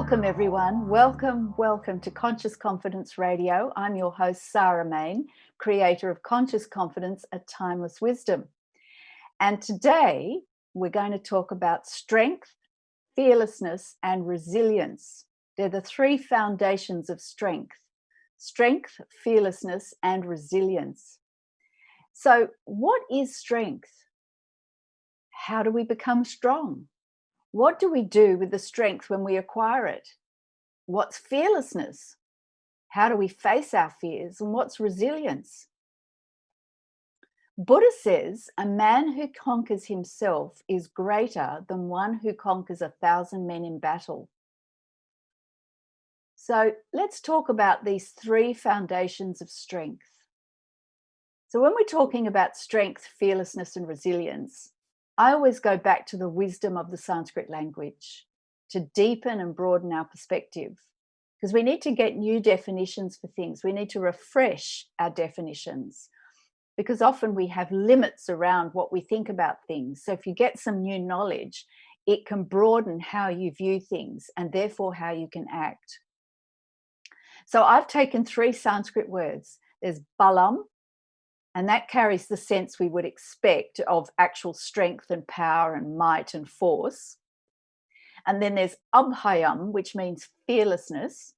Welcome, everyone. Welcome to Conscious Confidence Radio. I'm your host, Sarah Main, creator of Conscious Confidence, a Timeless Wisdom. And today we're going to talk about strength, fearlessness, and resilience. They're the three foundations of strength: strength, fearlessness, and resilience. So, what is strength? How do we become strong? What do we do with the strength when we acquire it? What's fearlessness? How do we face our fears? And what's resilience? Buddha says a man who conquers himself is greater than one who conquers 1,000 men in battle. So let's talk about these three foundations of strength. So when we're talking about strength, fearlessness, and resilience, I always go back to the wisdom of the Sanskrit language to deepen and broaden our perspective, because we need to get new definitions for things. We need to refresh our definitions, because often we have limits around what we think about things. So if you get some new knowledge, it can broaden how you view things and therefore how you can act. So I've taken three Sanskrit words. There's balam, and that carries the sense we would expect of actual strength and power and might and force. And then there's abhayam, which means fearlessness.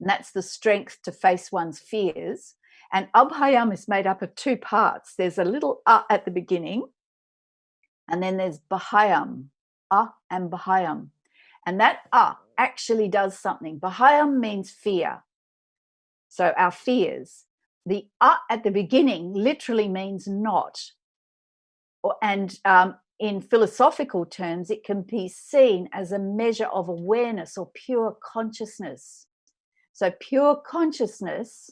And that's the strength to face one's fears. And abhayam is made up of two parts. There's a little at the beginning, and then there's bahayam, and bahayam. And that actually does something. Bahayam means fear. So our fears. The at the beginning literally means not. And in philosophical terms, it can be seen as a measure of awareness or pure consciousness. So pure consciousness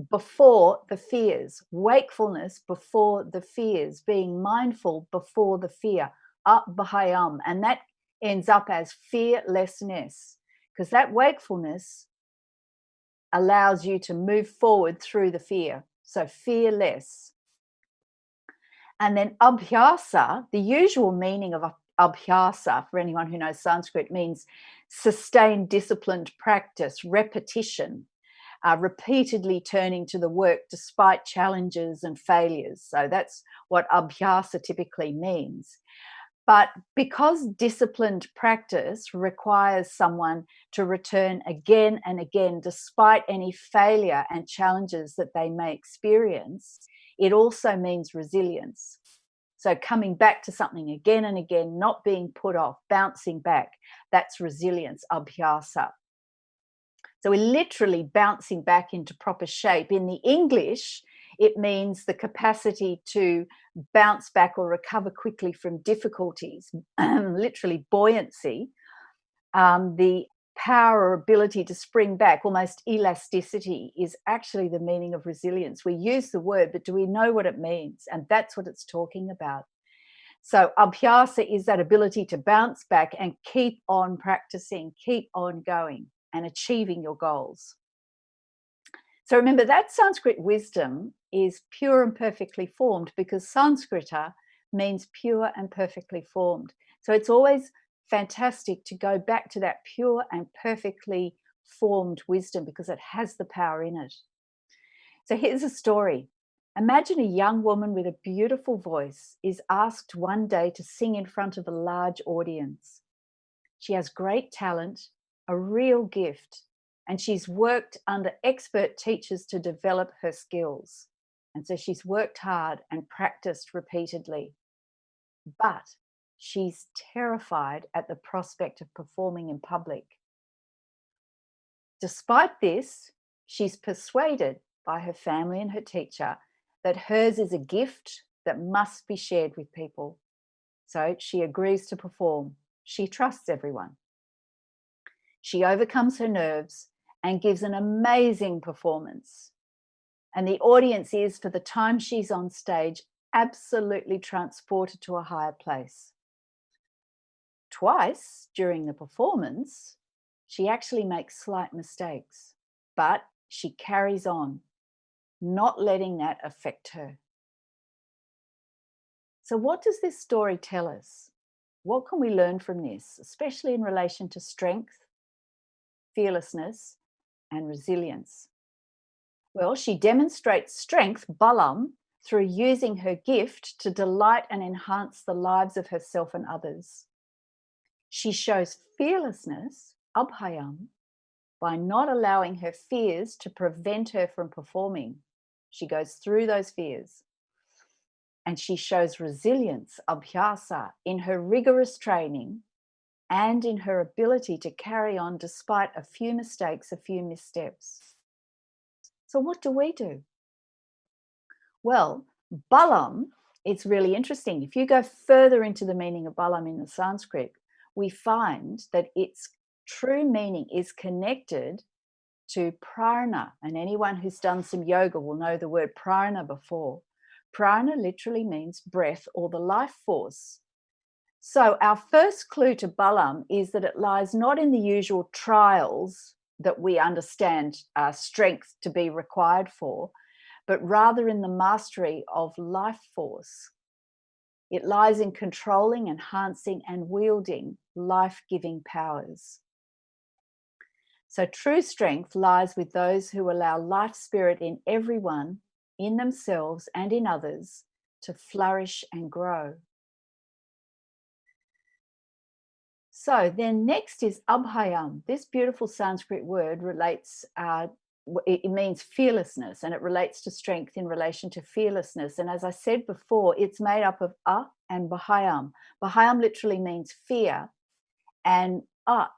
before the fears, wakefulness before the fears, being mindful before the fear, bahayam. And that ends up as fearlessness, because that wakefulness allows you to move forward through the fear. So fearless. And then abhyasa, the usual meaning of abhyasa, for anyone who knows Sanskrit, means sustained, disciplined practice, repetition, repeatedly turning to the work despite challenges and failures. So that's what abhyasa typically means. But because disciplined practice requires someone to return again and again, despite any failure and challenges that they may experience, it also means resilience. So coming back to something again and again, not being put off, bouncing back, that's resilience, abhyasa. So we're literally bouncing back into proper shape. In the English, it means the capacity to bounce back or recover quickly from difficulties, literally buoyancy, the power or ability to spring back, almost elasticity, is actually the meaning of resilience. We use the word, but do we know what it means? And that's what it's talking about. So abhyasa is that ability to bounce back and keep on practicing, keep on going and achieving your goals. So remember, that Sanskrit wisdom is pure and perfectly formed, because Sanskrita means pure and perfectly formed. So it's always fantastic to go back to that pure and perfectly formed wisdom, because it has the power in it. So here's a story. Imagine a young woman with a beautiful voice is asked one day to sing in front of a large audience. She has great talent, a real gift, and she's worked under expert teachers to develop her skills. And so she's worked hard and practiced repeatedly. But she's terrified at the prospect of performing in public. Despite this, she's persuaded by her family and her teacher that hers is a gift that must be shared with people. So she agrees to perform. She trusts everyone. She overcomes her nerves and gives an amazing performance. And the audience is, for the time she's on stage, absolutely transported to a higher place. Twice during the performance, she actually makes slight mistakes, but she carries on, not letting that affect her. So what does this story tell us? What can we learn from this, especially in relation to strength, fearlessness, and resilience? Well, she demonstrates strength, Balam, through using her gift to delight and enhance the lives of herself and others. She shows fearlessness, Abhayam, by not allowing her fears to prevent her from performing. She goes through those fears. And she shows resilience, Abhyasa, in her rigorous training and in her ability to carry on despite a few mistakes, a few missteps. So what do we do? Well, Balam, it's really interesting. If you go further into the meaning of Balam in the Sanskrit, we find that its true meaning is connected to prana. And anyone who's done some yoga will know the word prana before. Prana literally means breath or the life force. So our first clue to Balam is that it lies not in the usual trials that we understand strength to be required for, but rather in the mastery of life force. It lies in controlling, enhancing, and wielding life-giving powers. So true strength lies with those who allow life spirit in everyone, in themselves and in others, to flourish and grow. So then next is Abhayam. This beautiful Sanskrit word relates, it means fearlessness, and it relates to strength in relation to fearlessness. And as I said before, it's made up of and Bahayam. Bahayam literally means fear, and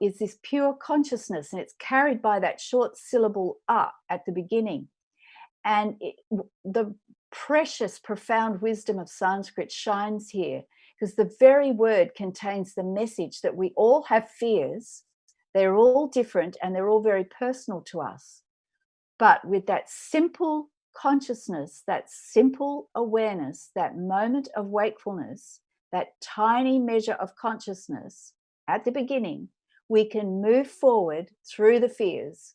is this pure consciousness, and it's carried by that short syllable at the beginning. And the precious, profound wisdom of Sanskrit shines here, because the very word contains the message that we all have fears. They're all different and they're all very personal to us. But with that simple consciousness, that simple awareness, that moment of wakefulness, that tiny measure of consciousness at the beginning, we can move forward through the fears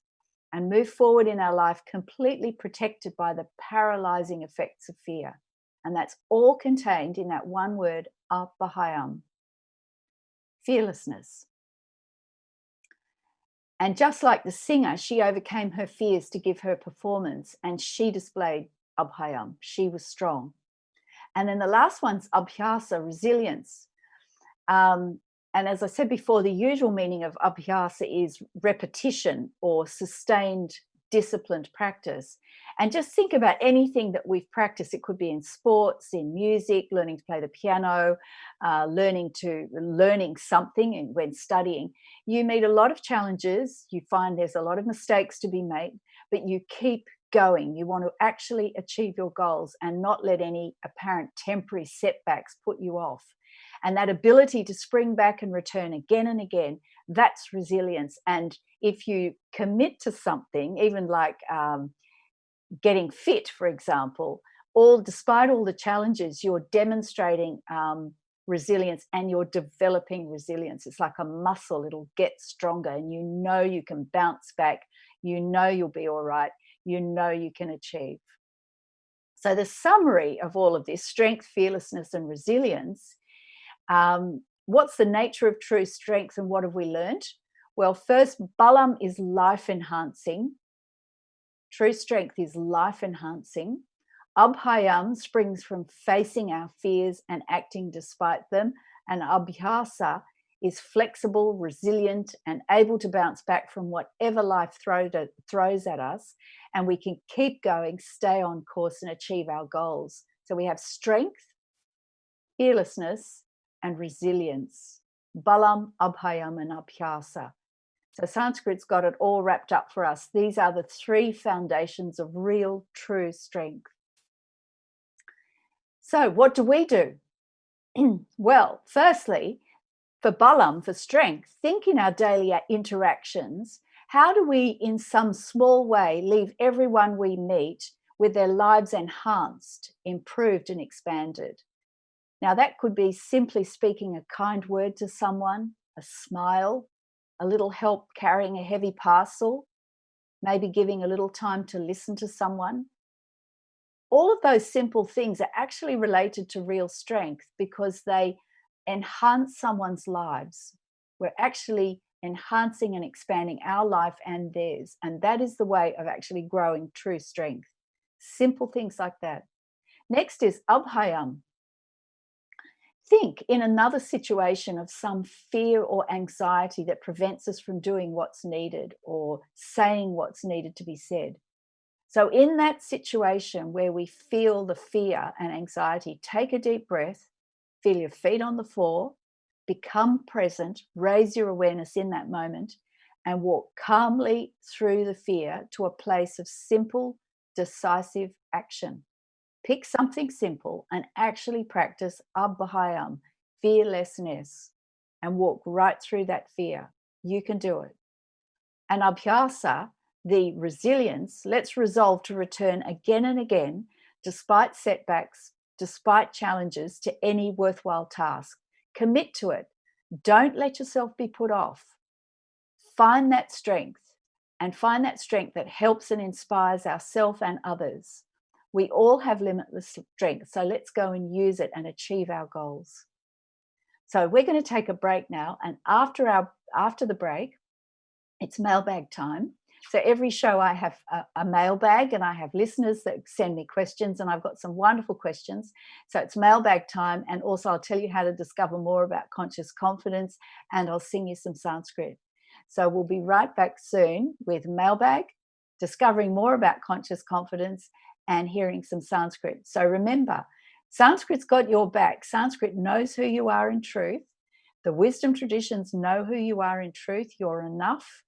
and move forward in our life completely protected by the paralyzing effects of fear. And that's all contained in that one word, Abhayam, fearlessness. And just like the singer, she overcame her fears to give her performance, and she displayed Abhayam. She was strong. And then the last one's Abhyasa, resilience. And as I said before, the usual meaning of Abhyasa is repetition or sustained, disciplined practice. And just think about anything that we've practiced. It could be in sports, in music, learning to play the piano, learning something, and when studying. You meet a lot of challenges. You find there's a lot of mistakes to be made, but you keep going. You want to actually achieve your goals and not let any apparent temporary setbacks put you off. And that ability to spring back and return again and again, that's resilience. And if you commit to something, even like getting fit, for example, despite all the challenges, you're demonstrating resilience and you're developing resilience. It's like a muscle. It'll get stronger and you know you can bounce back. You know you'll be all right. You know you can achieve. So the summary of all of this, strength, fearlessness, and resilience, what's the nature of true strength and what have we learned? Well, first, Balam is life enhancing. True strength is life enhancing. Abhayam springs from facing our fears and acting despite them. And Abhyasa is flexible, resilient, and able to bounce back from whatever life throws at us. And we can keep going, stay on course, and achieve our goals. So we have strength, fearlessness, and resilience. Balam, Abhayam, and Abhyasa. So Sanskrit's got it all wrapped up for us. These are the three foundations of real, true strength. So what do we do? Well, firstly, for Balam, for strength, think in our daily interactions, how do we, in some small way, leave everyone we meet with their lives enhanced, improved, and expanded? Now, that could be simply speaking a kind word to someone, a smile, a little help carrying a heavy parcel, maybe giving a little time to listen to someone. All of those simple things are actually related to real strength because they enhance someone's lives. We're actually enhancing and expanding our life and theirs. And that is the way of actually growing true strength. Simple things like that. Next is abhayam. Think in another situation of some fear or anxiety that prevents us from doing what's needed or saying what's needed to be said. So in that situation where we feel the fear and anxiety, take a deep breath, feel your feet on the floor, become present, raise your awareness in that moment, and walk calmly through the fear to a place of simple, decisive action. Pick something simple and actually practice abhayam, fearlessness, and walk right through that fear. You can do it. And abhyasa, the resilience, let's resolve to return again and again, despite setbacks, despite challenges, to any worthwhile task. Commit to it. Don't let yourself be put off. Find that strength, and find that strength that helps and inspires ourselves and others. We all have limitless strength, so let's go and use it and achieve our goals. So we're going to take a break now, and after the break, it's mailbag time. So every show I have a mailbag, and I have listeners that send me questions, and I've got some wonderful questions. So it's mailbag time, and also I'll tell you how to discover more about conscious confidence, and I'll sing you some Sanskrit. So we'll be right back soon with mailbag, discovering more about conscious confidence, and hearing some Sanskrit. So remember, Sanskrit's got your back. Sanskrit knows who you are in truth. The wisdom traditions know who you are in truth. You're enough,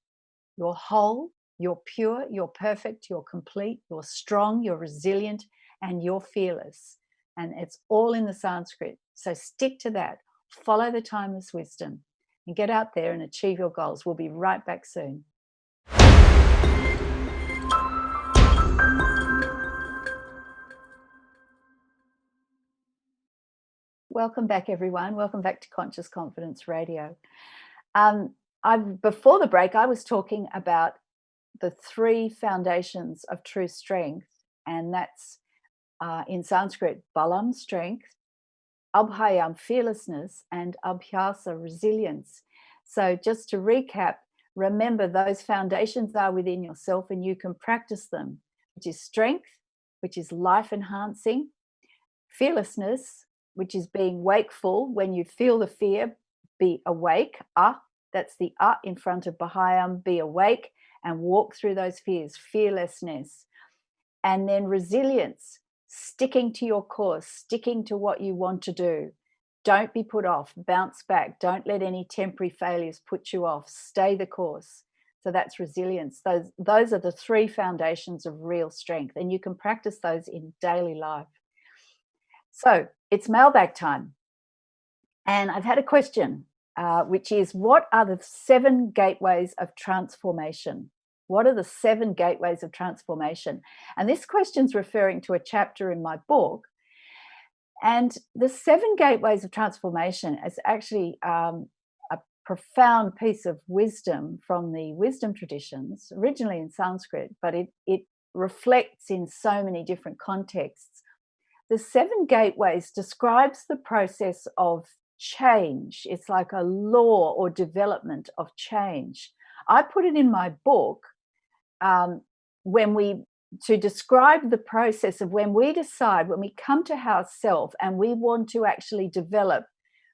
you're whole, you're pure, you're perfect, you're complete, you're strong, you're resilient, and you're fearless. And it's all in the Sanskrit. So stick to that. Follow the timeless wisdom and get out there and achieve your goals. We'll be right back soon. Welcome back, everyone. Welcome back to Conscious Confidence Radio. Before the break, I was talking about the three foundations of true strength, and that's in Sanskrit, balam, strength, abhayam, fearlessness, and abhyasa, resilience. So just to recap, remember those foundations are within yourself and you can practice them, which is strength, which is life enhancing, fearlessness, which is being wakeful. When you feel the fear, be awake. That's the in front of Bahayam, be awake and walk through those fears, fearlessness. And then resilience, sticking to your course, sticking to what you want to do. Don't be put off, bounce back. Don't let any temporary failures put you off. Stay the course. So that's resilience. Those are the three foundations of real strength, and you can practice those in daily life. So it's mailbag time. And I've had a question, which is, what are the 7 gateways of transformation? What are the 7 gateways of transformation? And this question's referring to a chapter in my book. And the 7 gateways of transformation is actually a profound piece of wisdom from the wisdom traditions, originally in Sanskrit, but it reflects in so many different contexts. The 7 gateways describes the process of change. It's like a law or development of change. I put it in my book to describe the process of when we decide, when we come to ourselves and we want to actually develop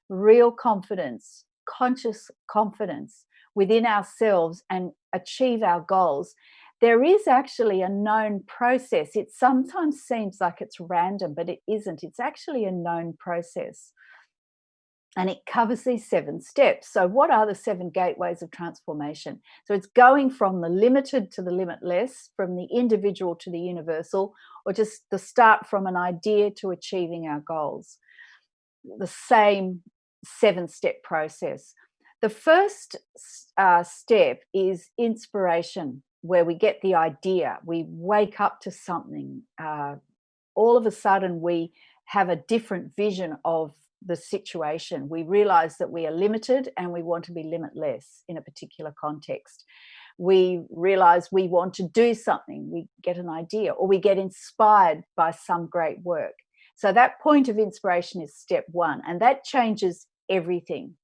real confidence, conscious confidence within ourselves and achieve our goals. There is actually a known process. It sometimes seems like it's random, but it isn't. It's actually a known process. And it covers these 7 steps. So what are the 7 gateways of transformation? So it's going from the limited to the limitless, from the individual to the universal, or just the start from an idea to achieving our goals. The same 7-step process. The first step is inspiration, where we get the idea. We wake up to something. All of a sudden, we have a different vision of the situation. We realize that we are limited and we want to be limitless in a particular context. We realize we want to do something. We get an idea, or we get inspired by some great work. So that point of inspiration is step 1, and that changes everything.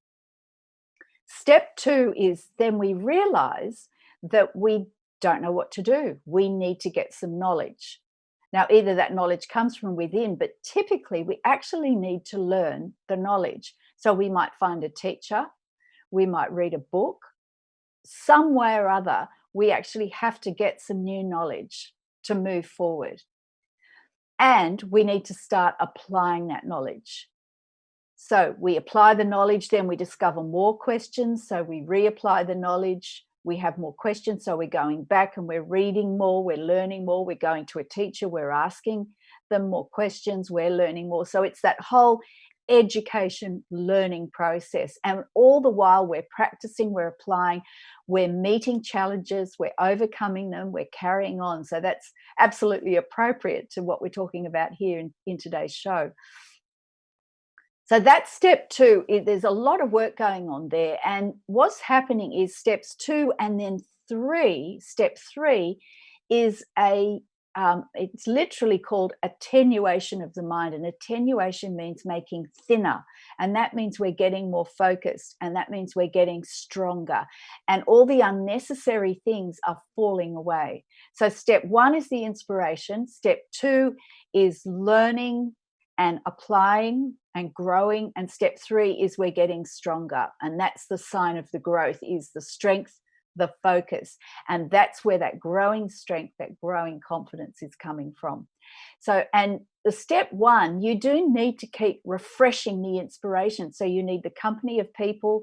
Step 2 is then we realize that we don't know what to do. We need to get some knowledge. Now, either that knowledge comes from within, but typically we actually need to learn the knowledge. So we might find a teacher, we might read a book, some way or other, we actually have to get some new knowledge to move forward. And we need to start applying that knowledge. So we apply the knowledge, then we discover more questions. So we reapply the knowledge. We have more questions. So we're going back and we're reading more, we're learning more, we're going to a teacher, we're asking them more questions, we're learning more. So it's that whole education learning process. And all the while we're practicing, we're applying, we're meeting challenges, we're overcoming them, we're carrying on. So that's absolutely appropriate to what we're talking about here in today's show. So that's step 2. There's a lot of work going on there. And what's happening is steps 2 and then 3. Step 3 is it's literally called attenuation of the mind. And attenuation means making thinner. And that means we're getting more focused. And that means we're getting stronger. And all the unnecessary things are falling away. So step 1 is the inspiration. Step 2 is learning and applying and growing. And step 3 is we're getting stronger. And that's the sign of the growth, is the strength, the focus. And that's where that growing strength, that growing confidence is coming from. So, and the step 1, you do need to keep refreshing the inspiration. So you need the company of people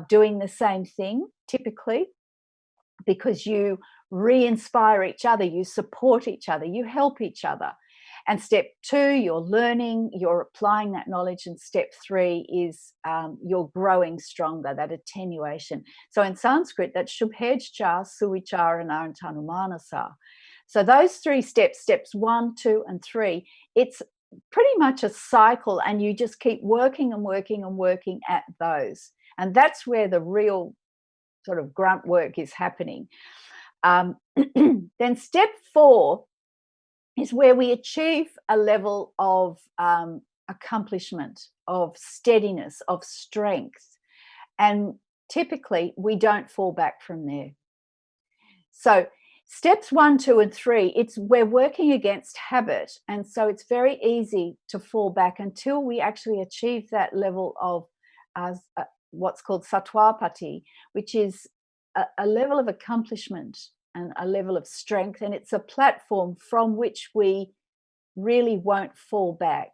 doing the same thing, typically, because you re-inspire each other, you support each other, you help each other. And step 2, you're learning, you're applying that knowledge. And step 3 is you're growing stronger, that attenuation. So in Sanskrit, that's Shubhejcha, Suvichara, Tanumanasa. So those 3 steps, steps 1, 2, and 3, it's pretty much a cycle, and you just keep working and working and working at those. And that's where the real sort of grunt work is happening. Then step 4 is where we achieve a level of accomplishment, of steadiness, of strength. And typically, we don't fall back from there. So steps 1, 2, and 3, we're working against habit. And so it's very easy to fall back until we actually achieve that level of what's called Sattwapati, which is a level of accomplishment and a level of strength, and it's a platform from which we really won't fall back.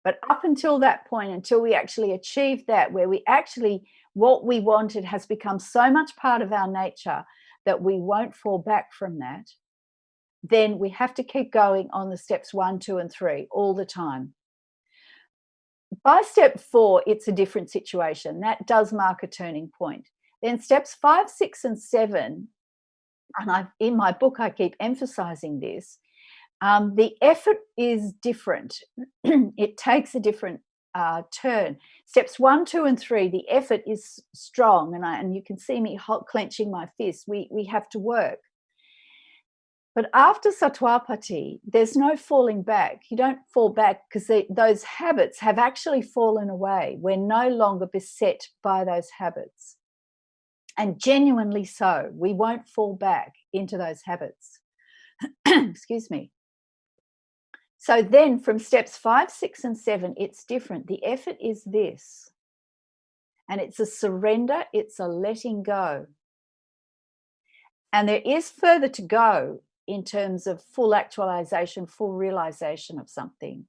But up until that point, until we actually achieve that, where we actually, what we wanted has become so much part of our nature that we won't fall back from that, then we have to keep going on the steps 1, 2, and 3 all the time. By step 4, it's a different situation. That does mark a turning point. Then steps 5, 6, and 7, and in my book, I keep emphasizing this, the effort is different. It takes a different turn. Steps 1, 2, and 3, the effort is strong, and you can see me clenching my fist. We have to work. But after Sattwapati, there's no falling back. You don't fall back because those habits have actually fallen away. We're no longer beset by those habits. And genuinely so, we won't fall back into those habits. Excuse me. So then from steps 5, 6, and 7, it's different. The effort is this. And it's a surrender, it's a letting go. And there is further to go in terms of full actualization, full realization of something,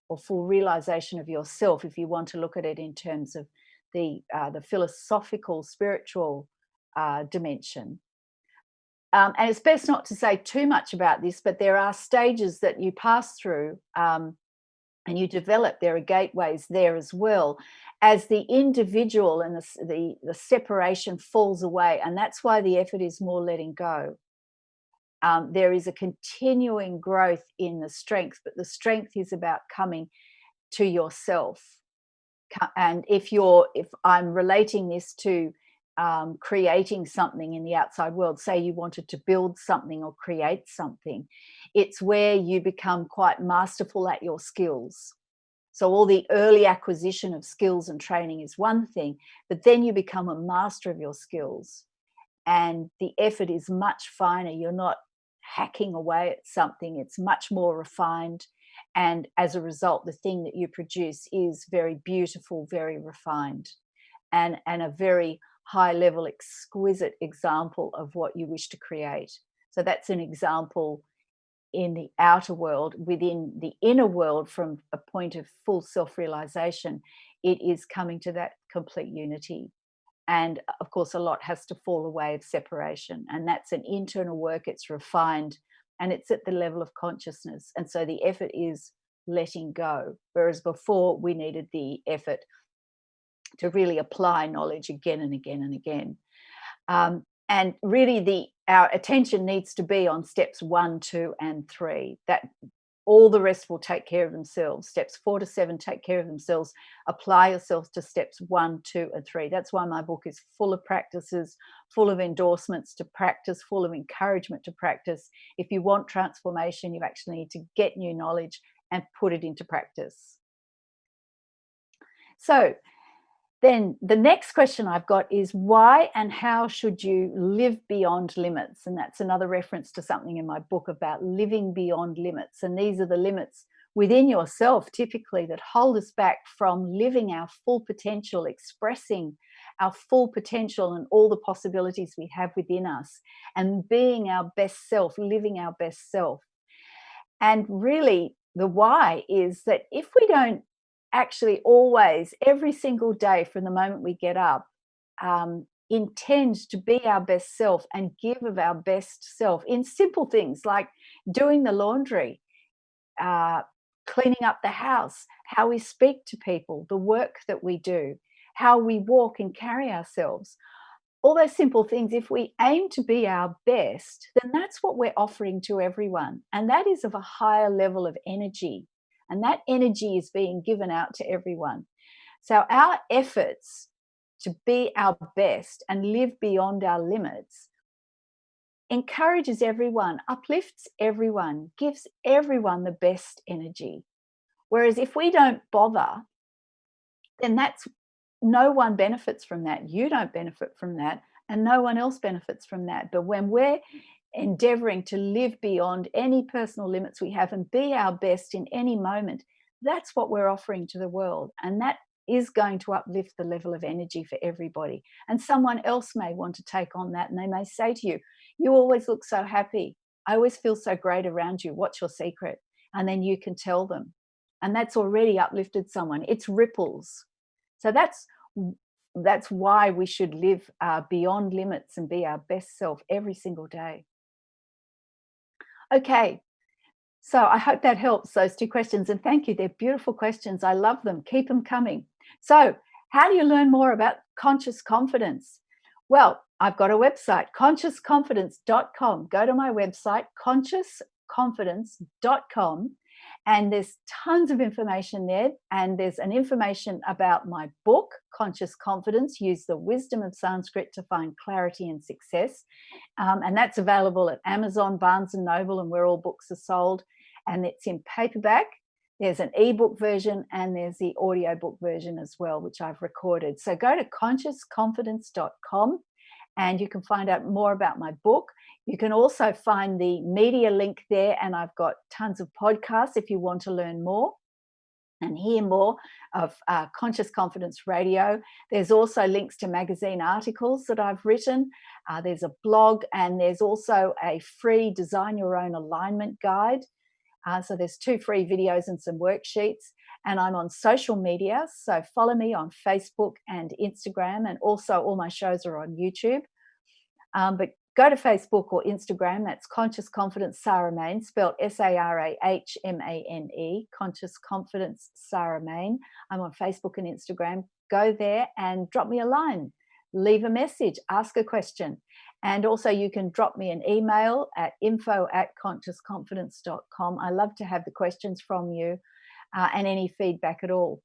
or full realization of yourself, if you want to look at it in terms of the philosophical, spiritual dimension. And it's best not to say too much about this, but there are stages that you pass through and you develop. There are gateways there as well, as the individual and the separation falls away. And that's why the effort is more letting go. There is a continuing growth in the strength, but the strength is about coming to yourself. And if I'm relating this to creating something in the outside world, say you wanted to build something or create something, it's where you become quite masterful at your skills. So all the early acquisition of skills and training is one thing, but then you become a master of your skills and the effort is much finer. You're not hacking away at something, it's much more refined. And as a result, the thing that you produce is very beautiful, very refined, and a very high level, exquisite example of what you wish to create. So that's an example in the outer world. Within the inner world, from a point of full self-realization, it is coming to that complete unity. And of course, a lot has to fall away of separation. And that's an internal work, it's refined, and it's at the level of consciousness. And so the effort is letting go. Whereas before, we needed the effort to really apply knowledge again and again and again. And really, our attention needs to be on steps 1, 2, and 3. That all the rest will take care of themselves. Steps 4 to 7 take care of themselves. Apply yourself to steps 1, 2, and 3. That's why my book is full of practices, full of endorsements to practice, full of encouragement to practice. If you want transformation, you actually need to get new knowledge and put it into practice. So then the next question I've got is, why and how should you live beyond limits? And that's another reference to something in my book about living beyond limits. And these are the limits within yourself, typically, that hold us back from living our full potential, expressing our full potential and all the possibilities we have within us, and being our best self, living our best self. And really, the why is that if we don't actually always, every single day from the moment we get up, intend to be our best self and give of our best self in simple things like doing the laundry, cleaning up the house, how we speak to people, the work that we do, how we walk and carry ourselves. All those simple things, if we aim to be our best, then that's what we're offering to everyone. And that is of a higher level of energy. And that energy is being given out to everyone. So our efforts to be our best and live beyond our limits encourages everyone, uplifts everyone, gives everyone the best energy. Whereas if we don't bother, then no one benefits from that. You don't benefit from that, and no one else benefits from that. But when we're endeavoring to live beyond any personal limits we have and be our best in any moment, that's what we're offering to the world. And that is going to uplift the level of energy for everybody. And someone else may want to take on that, and they may say to you, you always look so happy. I always feel so great around you. What's your secret? And then you can tell them. And that's already uplifted someone. It's ripples. So that's why we should live beyond limits and be our best self every single day. Okay, so I hope that helps, those 2 questions. And thank you, they're beautiful questions. I love them. Keep them coming. So how do you learn more about conscious confidence? Well, I've got a website, consciousconfidence.com. Go to my website, consciousconfidence.com. And there's tons of information there. And there's an information about my book, Conscious Confidence, Use the Wisdom of Sanskrit to Find Clarity and Success. And that's available at Amazon, Barnes & Noble, and where all books are sold. And it's in paperback. There's an ebook version and there's the audiobook version as well, which I've recorded. So go to consciousconfidence.com and you can find out more about my book. You can also find the media link there, and I've got tons of podcasts if you want to learn more and hear more of Conscious Confidence Radio. There's also links to magazine articles that I've written. There's a blog, and there's also a free Design Your Own Alignment guide. So there's 2 free videos and some worksheets. And I'm on social media, so follow me on Facebook and Instagram, and also all my shows are on YouTube. But go to Facebook or Instagram, that's Conscious Confidence Sarah Main, spelled Sarahmane, Conscious Confidence Sarah Main. I'm on Facebook and Instagram. Go there and drop me a line, leave a message, ask a question. And also you can drop me an email at info@consciousconfidence.com. I love to have the questions from you and any feedback at all.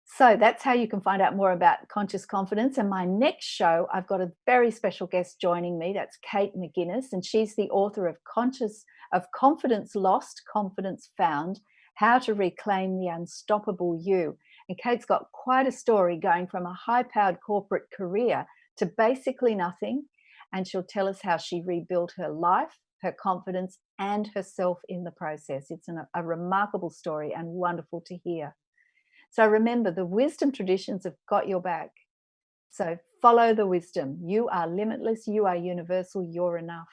So that's how you can find out more about Conscious Confidence. And my next show, I've got a very special guest joining me. That's Kate McGuinness, and she's the author of Confidence Lost, Confidence Found, how to reclaim the unstoppable you. And Kate's got quite a story going from a high-powered corporate career to basically nothing. And she'll tell us how she rebuilt her life, her confidence, and herself in the process. It's a remarkable story and wonderful to hear. So remember, the wisdom traditions have got your back. So follow the wisdom. You are limitless, you are universal, you're enough.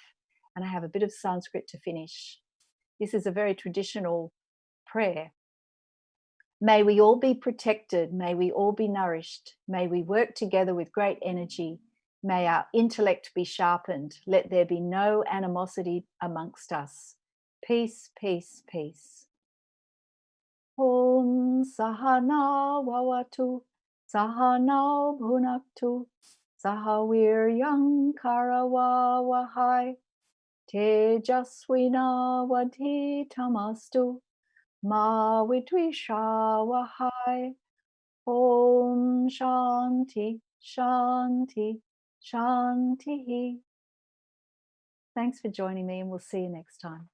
And I have a bit of Sanskrit to finish. This is a very traditional prayer. May we all be protected. May we all be nourished. May we work together with great energy. May our intellect be sharpened. Let there be no animosity amongst us. Peace, peace, peace. Om Sahana Vavatu Sahana Bhunaktu Sahaviryam Karavavahai Tejasvina Vadhitamastu Ma Vidvishavahai. Om Shanti Shanti Shanti. Thanks for joining me, and we'll see you next time.